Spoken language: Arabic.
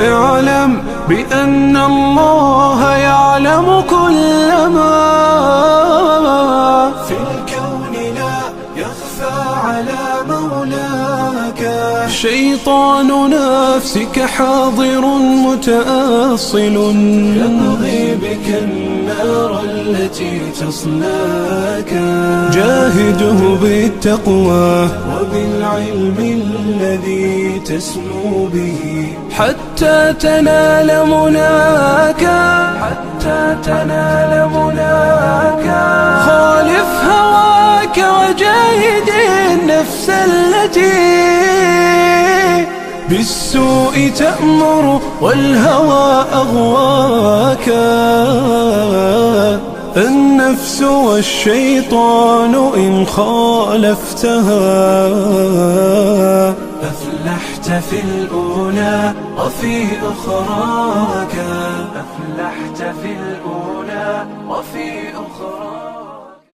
اعلم بأن الله يعلم كل ما في الكون، لا يخفى على مولاك. شيطان نفسك حاضر متأصل، يبغي بك النار التي تصلاك. جاهده بالتقوى وبالعلم الذي تسمو به حتى تنال مناك، حتى تنال مناك. خالف هواك وجاهد النفس التي بالسوء تأمر والهوى أغواك. النفس والشيطان إن خالفتها أفلحت في الأولى وفي أخراك، أفلحت في الأولى وفي أخراك.